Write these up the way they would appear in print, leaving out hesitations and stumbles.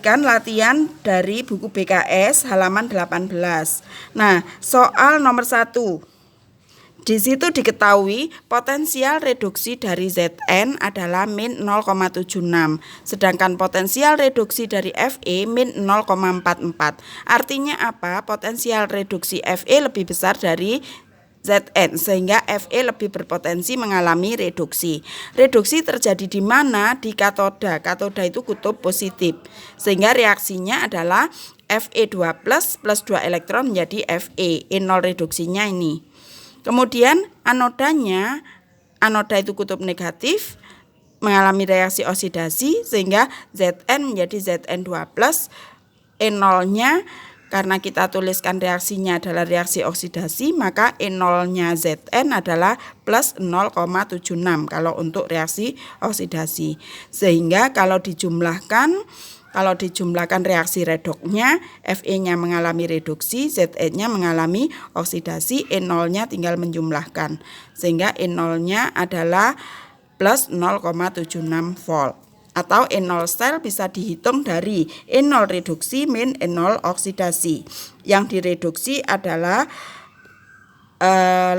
Perhatikan latihan dari buku BKS halaman 18. Nah, soal nomor 1. Di situ diketahui potensial reduksi dari Zn adalah min 0,76, sedangkan potensial reduksi dari Fe min 0,44. Artinya apa? Potensial reduksi Fe lebih besar dari Zn, sehingga Fe lebih berpotensi mengalami reduksi. Reduksi terjadi di mana? Di katoda. Katoda itu kutub positif, sehingga reaksinya adalah Fe2+ plus 2 elektron menjadi Fe. E0 reduksinya ini. Kemudian anodanya, anoda itu kutub negatif, mengalami reaksi oksidasi, sehingga Zn menjadi Zn2+. E0-nya, karena kita tuliskan reaksinya adalah reaksi oksidasi, maka E0-nya Zn adalah plus 0,76 kalau untuk reaksi oksidasi. Sehingga kalau dijumlahkan reaksi reduknya, Fe-nya mengalami reduksi, Zn-nya mengalami oksidasi, E0-nya tinggal menjumlahkan. Sehingga E0-nya adalah plus 0,76 volt. Atau E0 sel bisa dihitung dari E0 reduksi min E0 oksidasi. Yang direduksi adalah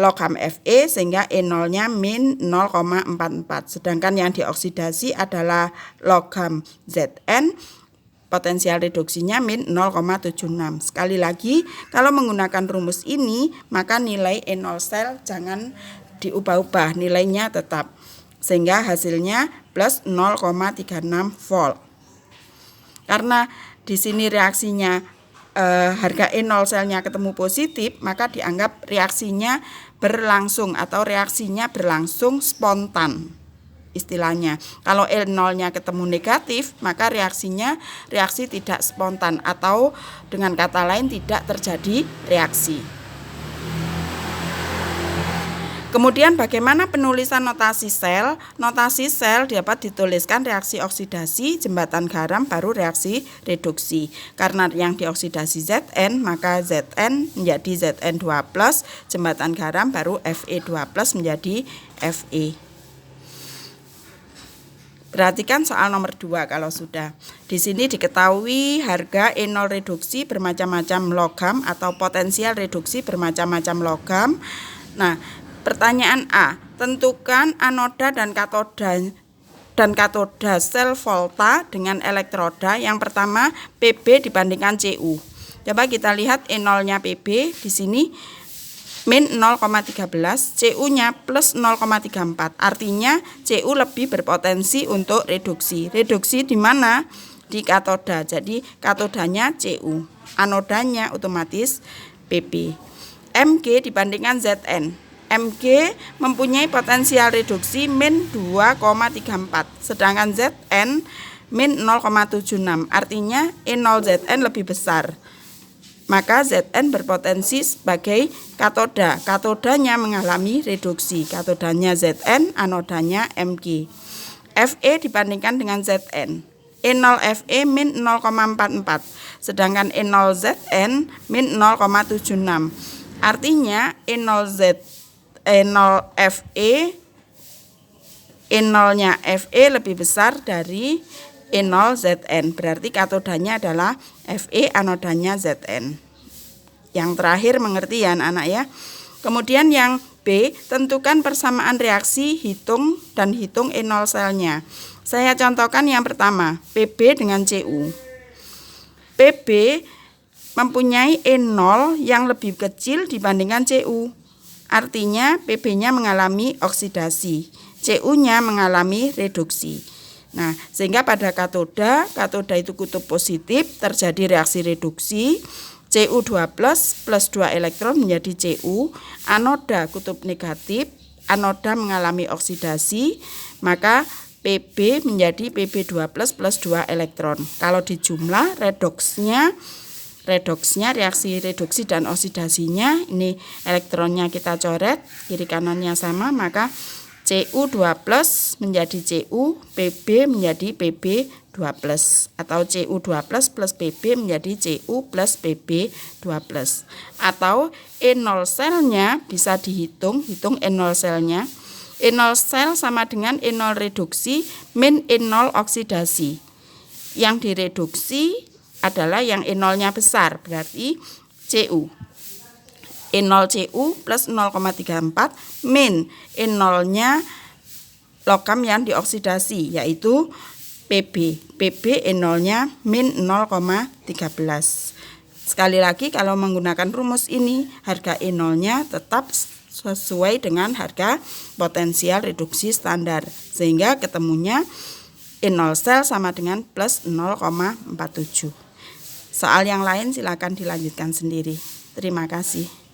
logam Fe, sehingga E0-nya min 0,44. Sedangkan yang dioksidasi adalah logam Zn, potensial reduksinya min 0,76. Sekali lagi, kalau menggunakan rumus ini, maka nilai E0 sel jangan diubah-ubah, nilainya tetap. Sehingga hasilnya plus 0,36 volt. Karena di sini reaksinya harga E0 selnya ketemu positif, maka dianggap reaksinya berlangsung atau reaksinya berlangsung spontan. Istilahnya, kalau E0-nya ketemu negatif, maka reaksi tidak spontan, atau dengan kata lain tidak terjadi reaksi. Kemudian bagaimana penulisan notasi sel? Notasi sel dapat dituliskan reaksi oksidasi, jembatan garam, baru reaksi reduksi. Karena yang dioksidasi Zn, maka Zn menjadi Zn2+, jembatan garam, baru Fe2+ menjadi Fe. Perhatikan soal nomor 2 kalau sudah. Di sini diketahui harga E0 reduksi bermacam-macam logam atau potensial reduksi bermacam-macam logam. Nah, pertanyaan A, tentukan anoda dan katoda sel volta dengan elektroda. Yang pertama Pb dibandingkan Cu. Coba kita lihat E0-nya Pb di sini min 0,13, Cu-nya plus 0,34. Artinya Cu lebih berpotensi untuk reduksi. Reduksi di mana? Di katoda. Jadi katodanya Cu, anodanya otomatis Pb. Mg dibandingkan Zn. Mg mempunyai potensial reduksi min 2,34, sedangkan Zn min 0,76. Artinya E0 Zn lebih besar. Maka Zn berpotensi sebagai katoda. Katodanya mengalami reduksi. Katodanya Zn, anodanya Mg. Fe dibandingkan dengan Zn. E0 Fe min 0,44, sedangkan E0 Zn min 0,76. Artinya E0-nya Fe lebih besar dari E0 Zn. Berarti katodanya adalah Fe, anodanya Zn. Yang terakhir mengerti ya anak-anak ya. Kemudian yang B, tentukan persamaan reaksi, hitung E0 selnya. Saya contohkan yang pertama, Pb dengan Cu. Pb mempunyai E0 yang lebih kecil dibandingkan Cu. Artinya Pb-nya mengalami oksidasi, Cu-nya mengalami reduksi. Nah, sehingga pada katoda itu kutub positif, terjadi reaksi reduksi, Cu2+ plus 2 elektron menjadi Cu. Anoda kutub negatif, anoda mengalami oksidasi, maka Pb menjadi Pb2+ plus 2 elektron. Kalau dijumlah redoksnya reaksi reduksi dan oksidasinya, ini elektronnya kita coret, kiri kanannya sama, maka Cu2+ menjadi Cu, Pb menjadi Pb2+, atau Cu2+ plus Pb menjadi Cu plus Pb2+. Atau E0 selnya bisa hitung E0 selnya. E0 sel sama dengan E0 reduksi min E0 oksidasi. Yang direduksi adalah yang E0-nya besar, berarti Cu. E0 Cu plus 0,34 min E0-nya logam yang dioksidasi, yaitu Pb. Pb E0-nya min 0,13. Sekali lagi, kalau menggunakan rumus ini, harga E0-nya tetap sesuai dengan harga potensial reduksi standar, sehingga ketemunya E0 sel sama dengan plus 0,47. Soal yang lain silakan dilanjutkan sendiri. Terima kasih.